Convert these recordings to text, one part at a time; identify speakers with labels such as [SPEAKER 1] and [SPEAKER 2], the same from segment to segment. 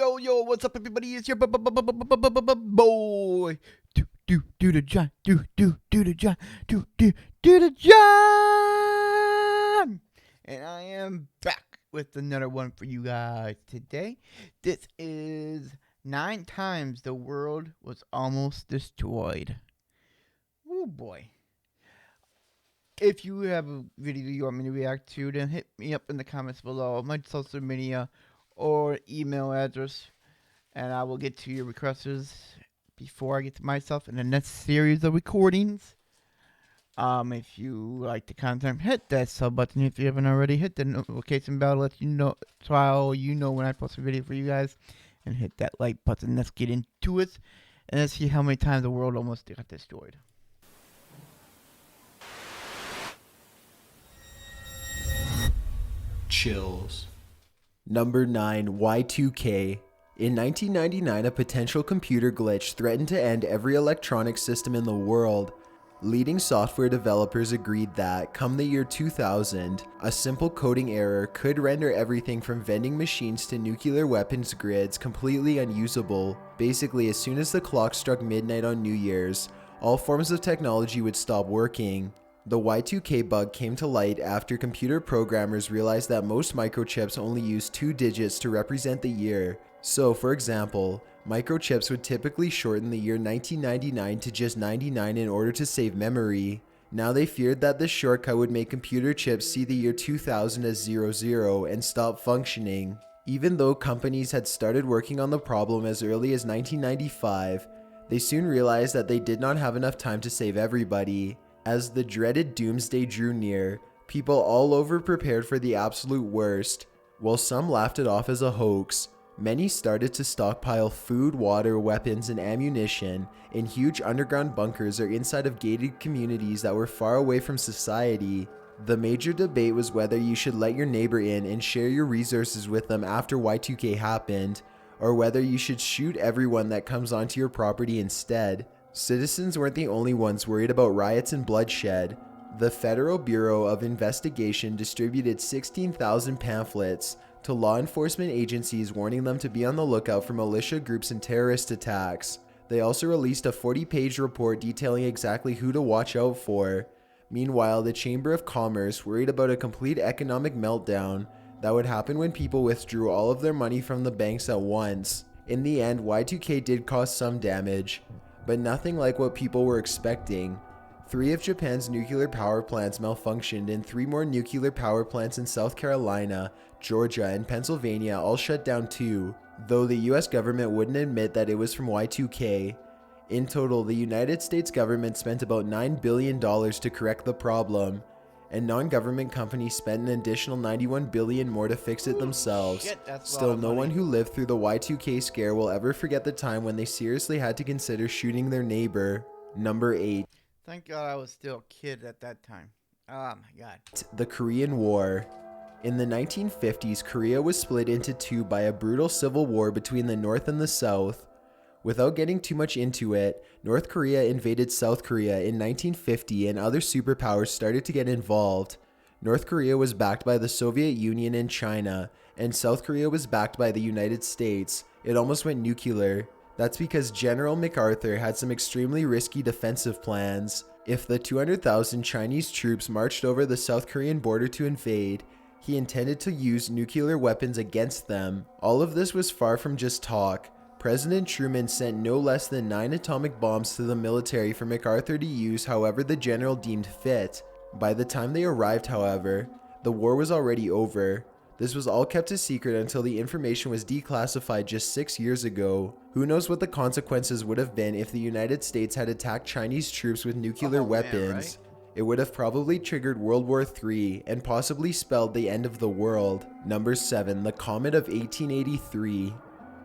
[SPEAKER 1] Yo, what's up, everybody? It's your boy. Do the John. Do the John. Do the John. And I am back with another one for you guys today. This is 9 times the world was almost destroyed. Oh boy. If you have a video you want me to react to, then hit me up in the comments below, my social media or email address, and I will get to your requests before I get to myself in the next series of recordings. If you like the content, hit that sub button if you haven't already. Hit the notification bell to let you know, so you know when I post a video for you guys, and hit that like button. Let's get into it, and let's see how many times the world almost got destroyed.
[SPEAKER 2] Chills. Number 9, Y2K. In 1999, a potential computer glitch threatened to end every electronic system in the world. Leading software developers agreed that, come the year 2000, a simple coding error could render everything from vending machines to nuclear weapons grids completely unusable. Basically, as soon as the clock struck midnight on New Year's, all forms of technology would stop working. The Y2K bug came to light after computer programmers realized that most microchips only use 2 digits to represent the year. So, for example, microchips would typically shorten the year 1999 to just 99 in order to save memory. Now they feared that this shortcut would make computer chips see the year 2000 as 00 and stop functioning. Even though companies had started working on the problem as early as 1995, they soon realized that they did not have enough time to save everybody. As the dreaded doomsday drew near, people all over prepared for the absolute worst. While some laughed it off as a hoax, many started to stockpile food, water, weapons, and ammunition in huge underground bunkers or inside of gated communities that were far away from society. The major debate was whether you should let your neighbor in and share your resources with them after Y2K happened, or whether you should shoot everyone that comes onto your property instead. Citizens weren't the only ones worried about riots and bloodshed. The Federal Bureau of Investigation distributed 16,000 pamphlets to law enforcement agencies warning them to be on the lookout for militia groups and terrorist attacks. They also released a 40-page report detailing exactly who to watch out for. Meanwhile, the Chamber of Commerce worried about a complete economic meltdown that would happen when people withdrew all of their money from the banks at once. In the end, Y2K did cause some damage, but nothing like what people were expecting. 3 of Japan's nuclear power plants malfunctioned and 3 more nuclear power plants in South Carolina, Georgia, and Pennsylvania all shut down too, though the US government wouldn't admit that it was from Y2K. In total, the United States government spent about $9 billion to correct the problem, and non-government companies spent an additional $91 billion more to fix it themselves. Still, no one who lived through the Y2K scare will ever forget the time when they seriously had to consider shooting their neighbor. Number 8.
[SPEAKER 1] Thank God I was still a kid at that time. Oh my God.
[SPEAKER 2] The Korean War. In the 1950s, Korea was split into 2 by a brutal civil war between the North and the South. Without getting too much into it, North Korea invaded South Korea in 1950 and other superpowers started to get involved. North Korea was backed by the Soviet Union and China, and South Korea was backed by the United States. It almost went nuclear. That's because General MacArthur had some extremely risky defensive plans. If the 200,000 Chinese troops marched over the South Korean border to invade, he intended to use nuclear weapons against them. All of this was far from just talk. President Truman sent no less than 9 atomic bombs to the military for MacArthur to use however the general deemed fit. By the time they arrived, however, the war was already over. This was all kept a secret until the information was declassified just 6 years ago. Who knows what the consequences would have been if the United States had attacked Chinese troops with nuclear weapons. Man, right? It would have probably triggered World War III and possibly spelled the end of the world. Number 7. The Comet of 1883.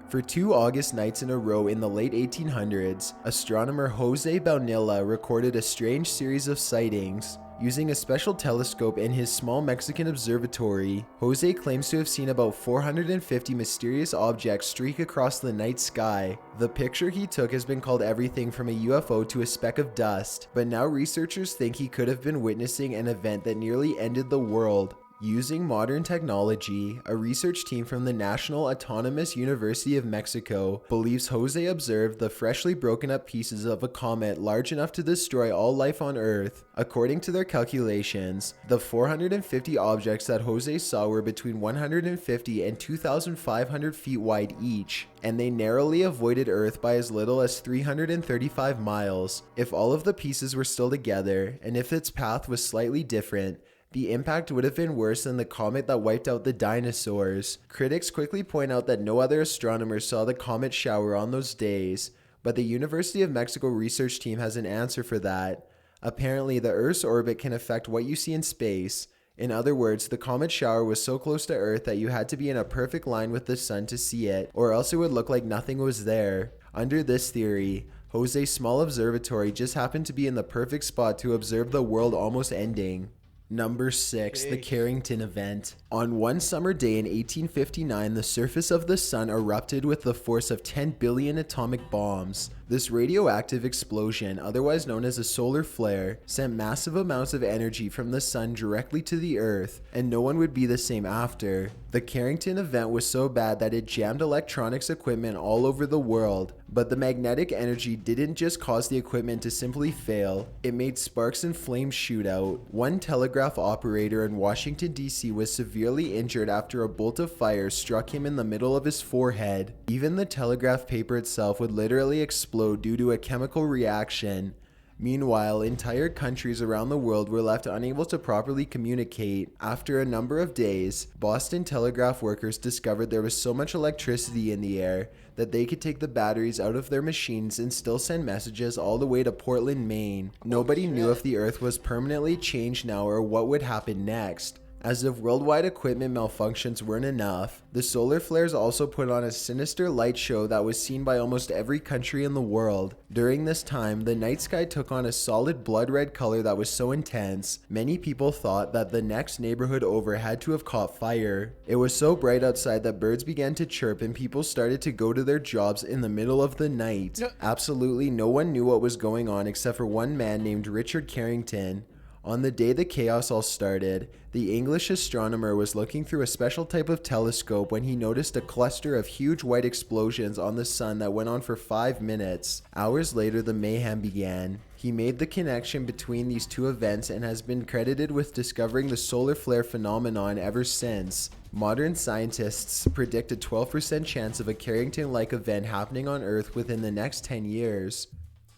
[SPEAKER 2] For 2 August nights in a row in the late 1800s, astronomer Jose Baunilla recorded a strange series of sightings. Using a special telescope in his small Mexican observatory, Jose claims to have seen about 450 mysterious objects streak across the night sky. The picture he took has been called everything from a UFO to a speck of dust, but now researchers think he could have been witnessing an event that nearly ended the world. Using modern technology, a research team from the National Autonomous University of Mexico believes Jose observed the freshly broken up pieces of a comet large enough to destroy all life on Earth. According to their calculations, the 450 objects that Jose saw were between 150 and 2,500 feet wide each, and they narrowly avoided Earth by as little as 335 miles. If all of the pieces were still together, and if its path was slightly different, the impact would have been worse than the comet that wiped out the dinosaurs. Critics quickly point out that no other astronomers saw the comet shower on those days, but the University of Mexico research team has an answer for that. Apparently, the Earth's orbit can affect what you see in space. In other words, the comet shower was so close to Earth that you had to be in a perfect line with the sun to see it, or else it would look like nothing was there. Under this theory, Jose's small observatory just happened to be in the perfect spot to observe the world almost ending. Number 6, the Carrington Event. On one summer day in 1859, the surface of the sun erupted with the force of 10 billion atomic bombs. This radioactive explosion, otherwise known as a solar flare, sent massive amounts of energy from the sun directly to the Earth, and no one would be the same after. The Carrington Event was so bad that it jammed electronics equipment all over the world, but the magnetic energy didn't just cause the equipment to simply fail, it made sparks and flames shoot out. One telegraph operator in Washington, D.C. was severely injured after a bolt of fire struck him in the middle of his forehead. Even the telegraph paper itself would literally explode due to a chemical reaction. Meanwhile, entire countries around the world were left unable to properly communicate. After a number of days, Boston telegraph workers discovered there was so much electricity in the air that they could take the batteries out of their machines and still send messages all the way to Portland, Maine. Nobody knew if the Earth was permanently changed now or what would happen next. As if worldwide equipment malfunctions weren't enough, the solar flares also put on a sinister light show that was seen by almost every country in the world. During this time, the night sky took on a solid blood red color that was so intense, many people thought that the next neighborhood over had to have caught fire. It was so bright outside that birds began to chirp and people started to go to their jobs in the middle of the night. Absolutely no one knew what was going on except for one man named Richard Carrington. On the day the chaos all started, the English astronomer was looking through a special type of telescope when he noticed a cluster of huge white explosions on the sun that went on for 5 minutes. Hours later, the mayhem began. He made the connection between these two events and has been credited with discovering the solar flare phenomenon ever since. Modern scientists predict a 12% chance of a Carrington-like event happening on Earth within the next 10 years.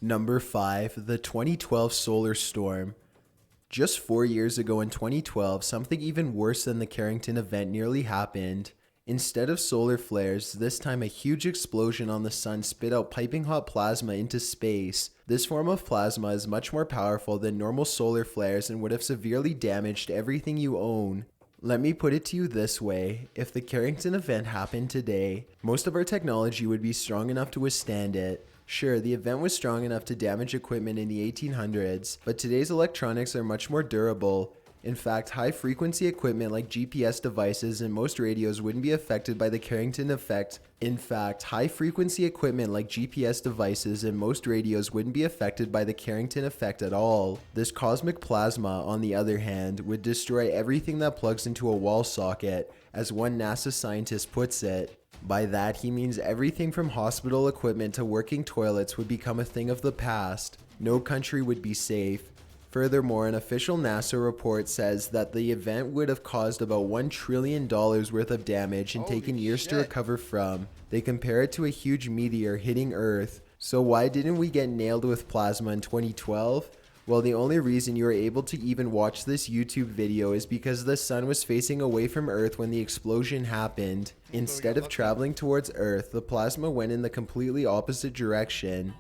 [SPEAKER 2] Number 5, the 2012 solar storm. Just 4 years ago in 2012, something even worse than the Carrington Event nearly happened. Instead of solar flares, this time a huge explosion on the sun spit out piping hot plasma into space. This form of plasma is much more powerful than normal solar flares and would have severely damaged everything you own. Let me put it to you this way, if the Carrington Event happened today, most of our technology would be strong enough to withstand it. Sure, the event was strong enough to damage equipment in the 1800s, but today's electronics are much more durable. In fact, high-frequency equipment like GPS devices and most radios wouldn't be affected by the Carrington effect. In fact, high-frequency equipment like GPS devices and most radios wouldn't be affected by the Carrington effect at all. This cosmic plasma, on the other hand, would destroy everything that plugs into a wall socket, as one NASA scientist puts it. By that, he means everything from hospital equipment to working toilets would become a thing of the past. No country would be safe. Furthermore, an official NASA report says that the event would have caused about $1 trillion worth of damage and taken years to recover from. They compare it to a huge meteor hitting Earth. So why didn't we get nailed with plasma in 2012? Well, the only reason you were able to even watch this YouTube video is because the sun was facing away from Earth when the explosion happened. Instead of traveling towards Earth, the plasma went in the completely opposite direction.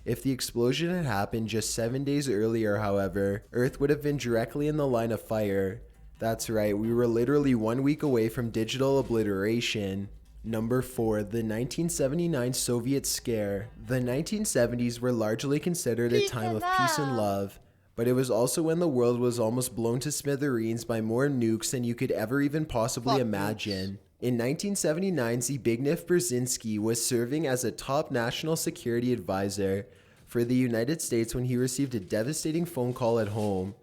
[SPEAKER 2] If the explosion had happened just 7 days earlier, however, Earth would have been directly in the line of fire. That's right, we were literally 1 week away from digital obliteration. Number 4, the 1979 Soviet Scare. The 1970s were largely considered a time of peace and love, but it was also when the world was almost blown to smithereens by more nukes than you could ever even possibly imagine. In 1979, Zbigniew Brzezinski was serving as a top national security advisor for the United States when he received a devastating phone call at home.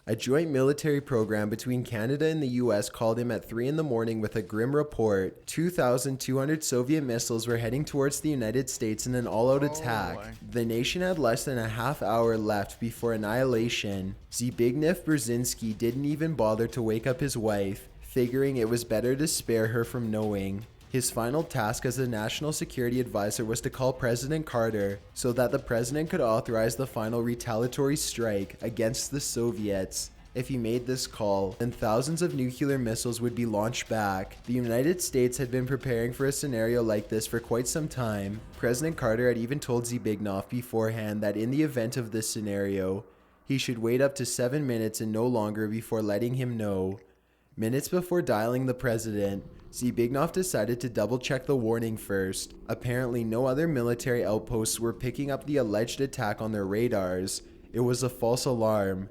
[SPEAKER 2] A joint military program between Canada and the US called him at 3 in the morning with a grim report. 2,200 Soviet missiles were heading towards the United States in an all-out attack.
[SPEAKER 1] boy.
[SPEAKER 2] The nation had less than a half hour left before annihilation. Zbigniew Brzezinski didn't even bother to wake up his wife, figuring it was better to spare her from knowing. His final task as a national security advisor was to call President Carter so that the president could authorize the final retaliatory strike against the Soviets. If he made this call, then thousands of nuclear missiles would be launched back. The United States had been preparing for a scenario like this for quite some time. President Carter had even told Zbigniew beforehand that in the event of this scenario, he should wait up to 7 minutes and no longer before letting him know. Minutes before dialing the president, Zbigniew decided to double-check the warning first. Apparently, no other military outposts were picking up the alleged attack on their radars. It was a false alarm.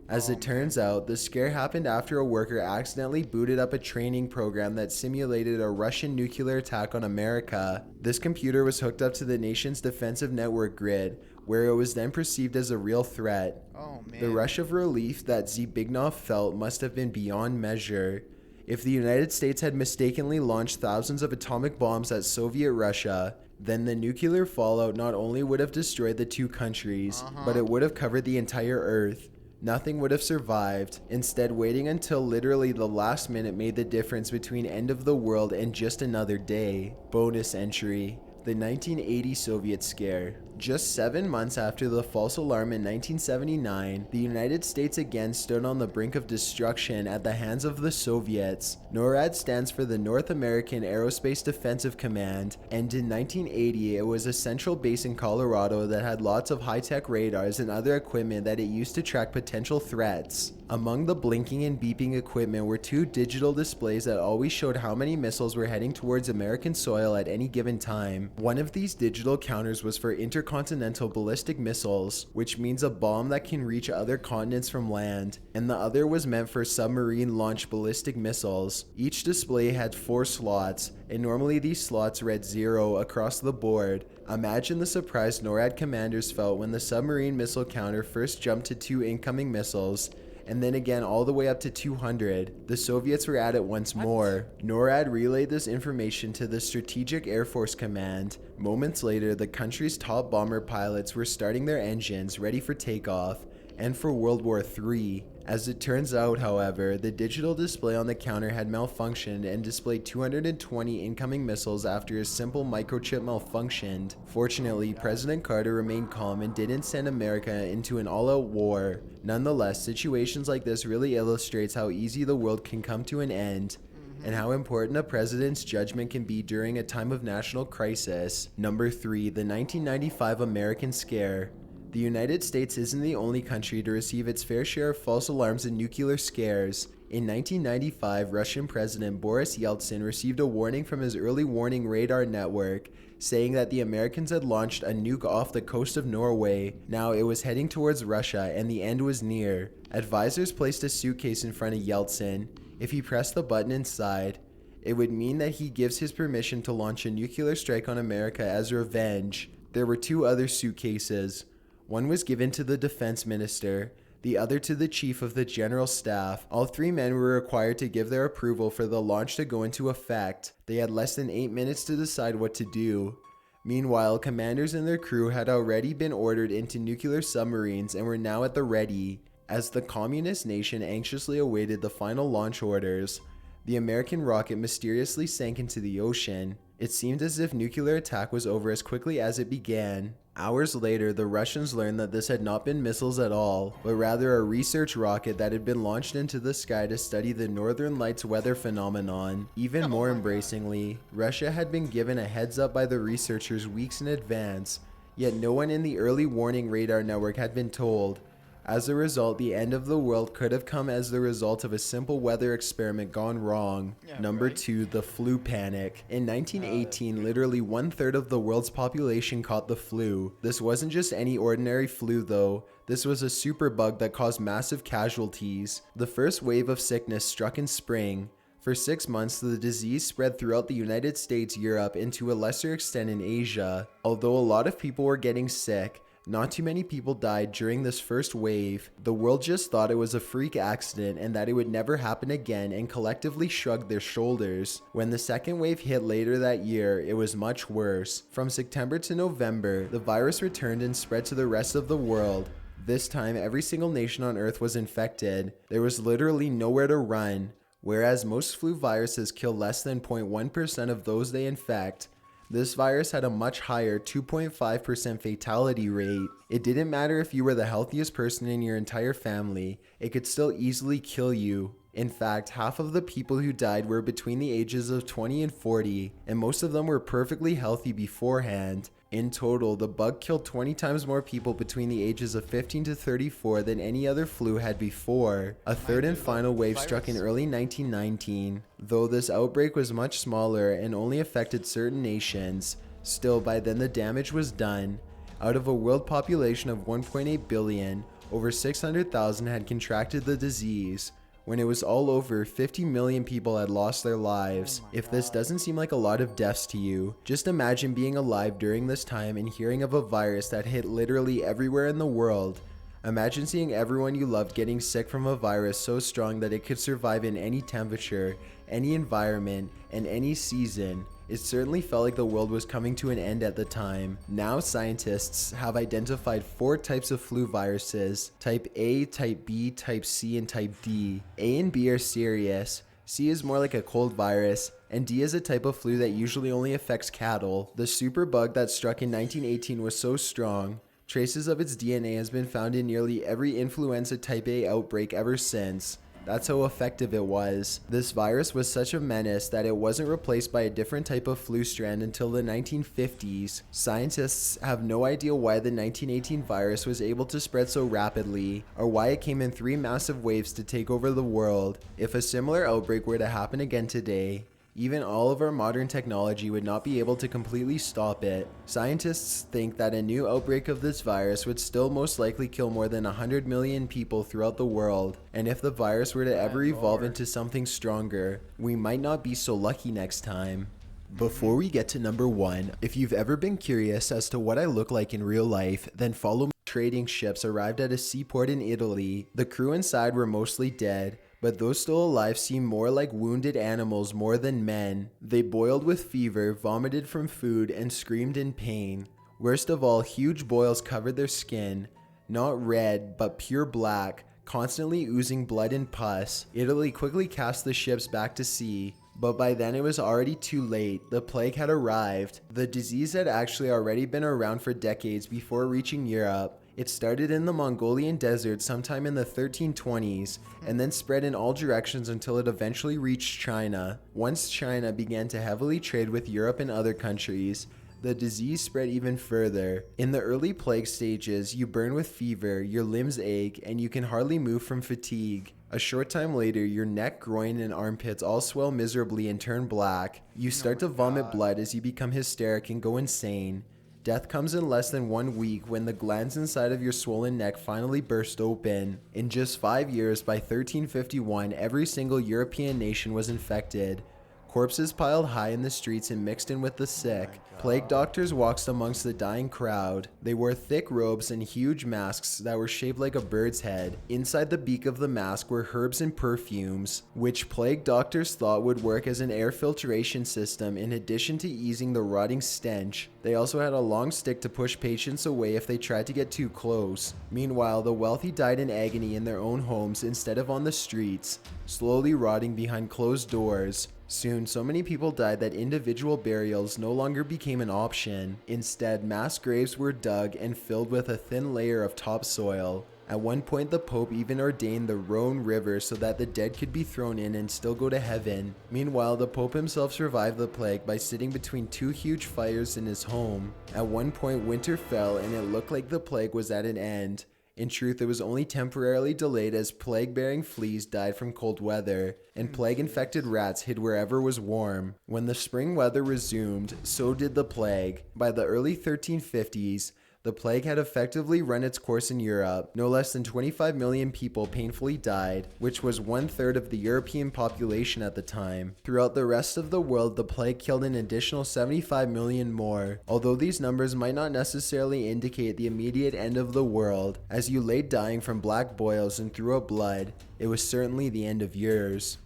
[SPEAKER 2] As it turns out, the scare happened after a worker accidentally booted up a training program that simulated a Russian nuclear attack on America. This computer was hooked up to the nation's defensive network grid, where it was then perceived as a real threat.
[SPEAKER 1] Oh, man.
[SPEAKER 2] The rush of relief that Zbigniew felt must have been beyond measure. If the United States had mistakenly launched thousands of atomic bombs at Soviet Russia, then the nuclear fallout not only would have destroyed the two countries, but it would have covered the entire Earth. Nothing would have survived. Instead, waiting until literally the last minute made the difference between end of the world and just another day. Bonus entry: the 1980 Soviet scare. Just 7 months after the false alarm in 1979, the United States again stood on the brink of destruction at the hands of the Soviets. NORAD stands for the North American Aerospace Defensive Command, and in 1980 it was a central base in Colorado that had lots of high-tech radars and other equipment that it used to track potential threats. Among the blinking and beeping equipment were two digital displays that always showed how many missiles were heading towards American soil at any given time. One of these digital counters was for intercontinental ballistic missiles, which means a bomb that can reach other continents from land, and the other was meant for submarine-launched ballistic missiles. Each display had 4 slots, and normally these slots read 0 across the board. Imagine the surprise NORAD commanders felt when the submarine missile counter first jumped to 2 incoming missiles, and then again all the way up to 200. The Soviets were at it once more. NORAD relayed this information to the Strategic Air Force Command. Moments later, the country's top bomber pilots were starting their engines, ready for takeoff, and for World War III. As it turns out, however, the digital display on the counter had malfunctioned and displayed 220 incoming missiles after a simple microchip malfunctioned. Fortunately, President Carter remained calm and didn't send America into an all-out war. Nonetheless, situations like this really illustrates how easy the world can come to an end, and how important a president's judgment can be during a time of national crisis. Number 3, the 1995 American Scare. The United States isn't the only country to receive its fair share of false alarms and nuclear scares. In 1995, Russian President Boris Yeltsin received a warning from his early warning radar network, saying that the Americans had launched a nuke off the coast of Norway. Now it was heading towards Russia and the end was near. Advisors placed a suitcase in front of Yeltsin. If he pressed the button inside, it would mean that he gives his permission to launch a nuclear strike on America as revenge. There were 2 other suitcases. One was given to the defense minister, the other to the chief of the general staff. All 3 men were required to give their approval for the launch to go into effect. They had less than 8 minutes to decide what to do. Meanwhile, commanders and their crew had already been ordered into nuclear submarines and were now at the ready. As the communist nation anxiously awaited the final launch orders, the American rocket mysteriously sank into the ocean. It seemed as if nuclear attack was over as quickly as it began. Hours later, the Russians learned that this had not been missiles at all, but rather a research rocket that had been launched into the sky to study the Northern Lights weather phenomenon. Even more embracingly, Russia had been given a heads up by the researchers weeks in advance, yet no one in the early warning radar network had been told. As a result, the end of the world could have come as the result of a simple weather experiment gone wrong. Number 2, the flu panic. In 1918, literally 1/3 of the world's population caught the flu. This wasn't just any ordinary flu though. This was a superbug that caused massive casualties. The first wave of sickness struck in spring. For 6 months, the disease spread throughout the United States, Europe, and to a lesser extent in Asia. Although a lot of people were getting sick, Not too many people died during this first wave. The world just thought it was a freak accident and that it would never happen again and collectively shrugged their shoulders. When the second wave hit later that year, it was much worse. From September to November, the virus returned and spread to the rest of the world. This time, every single nation on Earth was infected. There was literally nowhere to run. Whereas most flu viruses kill less than 0.1% of those they infect, this virus had a much higher 2.5% fatality rate. It didn't matter if you were the healthiest person in your entire family, it could still easily kill you. In fact, half of the people who died were between the ages of 20 and 40, and most of them were perfectly healthy beforehand. In total, the bug killed 20 times more people between the ages of 15 to 34 than any other flu had before. A third and final wave struck in early 1919. Though this outbreak was much smaller and only affected certain nations, still by then the damage was done. Out of a world population of 1.8 billion, over 600,000 had contracted the disease. When it was all over, 50 million people had lost their lives. If this doesn't seem like a lot of deaths to you, just imagine being alive during this time and hearing of a virus that hit literally everywhere in the world. Imagine seeing everyone you loved getting sick from a virus so strong that it could survive in any temperature, any environment, and any season. It certainly felt like the world was coming to an end at the time. Now scientists have identified 4 types of flu viruses: type A, type B, type C, and type D. A and B are serious. C is more like a cold virus, and D is a type of flu that usually only affects cattle. The superbug that struck in 1918 was so strong, traces of its DNA has been found in nearly every influenza type A outbreak ever since. That's how effective it was. This virus was such a menace that it wasn't replaced by a different type of flu strand until the 1950s. Scientists have no idea why the 1918 virus was able to spread so rapidly, or why it came in 3 massive waves to take over the world. If a similar outbreak were to happen again today, even all of our modern technology would not be able to completely stop it. Scientists think that a new outbreak of this virus would still most likely kill more than 100 million people throughout the world, and if the virus were to ever evolve into something stronger, we might not be so lucky next time. Before we get to number 1, if you've ever been curious as to what I look like in real life, then follow me. Trading ships arrived at a seaport in Italy. The crew inside were mostly dead, but those still alive seemed more like wounded animals more than men. They boiled with fever, vomited from food, and screamed in pain. Worst of all, huge boils covered their skin, not red, but pure black, constantly oozing blood and pus. Italy quickly cast the ships back to sea, but by then it was already too late. The plague had arrived. The disease had actually already been around for decades before reaching Europe. It started in the Mongolian desert sometime in the 1320s and then spread in all directions until it eventually reached China. Once China began to heavily trade with Europe and other countries, the disease spread even further. In the early plague stages, you burn with fever, your limbs ache, and you can hardly move from fatigue. A short time later, your neck, groin, and armpits all swell miserably and turn black. You start to vomit blood as you become hysteric and go insane. Death comes in less than 1 week when the glands inside of your swollen neck finally burst open. In just 5 years, by 1351, every single European nation was infected. Corpses piled high in the streets and mixed in with the sick. Plague doctors walked amongst the dying crowd. They wore thick robes and huge masks that were shaped like a bird's head. Inside the beak of the mask were herbs and perfumes, which plague doctors thought would work as an air filtration system in addition to easing the rotting stench. They also had a long stick to push patients away if they tried to get too close. Meanwhile, the wealthy died in agony in their own homes instead of on the streets, slowly rotting behind closed doors. Soon, so many people died that individual burials no longer became an option. Instead, mass graves were dug and filled with a thin layer of topsoil. At one point, the Pope even ordained the Rhone River so that the dead could be thrown in and still go to heaven. Meanwhile, the Pope himself survived the plague by sitting between 2 huge fires in his home. At one point, winter fell and it looked like the plague was at an end. In truth, it was only temporarily delayed as plague-bearing fleas died from cold weather, and plague-infected rats hid wherever was warm. When the spring weather resumed, so did the plague. By the early 1350s, The plague had effectively run its course in Europe. No less than 25 million people painfully died, which was 1/3 of the European population at the time. Throughout the rest of the world, the plague killed an additional 75 million more. Although these numbers might not necessarily indicate the immediate end of the world, as you lay dying from black boils and threw up blood, it was certainly the end of yours.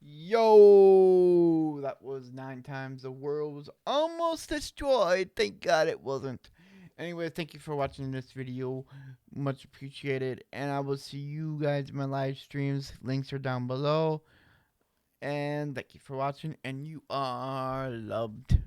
[SPEAKER 1] Yo, that was 9 times the world was almost destroyed. Thank God it wasn't. Anyway, thank you for watching this video. Much appreciated. And I will see you guys in my live streams. Links are down below. And thank you for watching. And you are loved.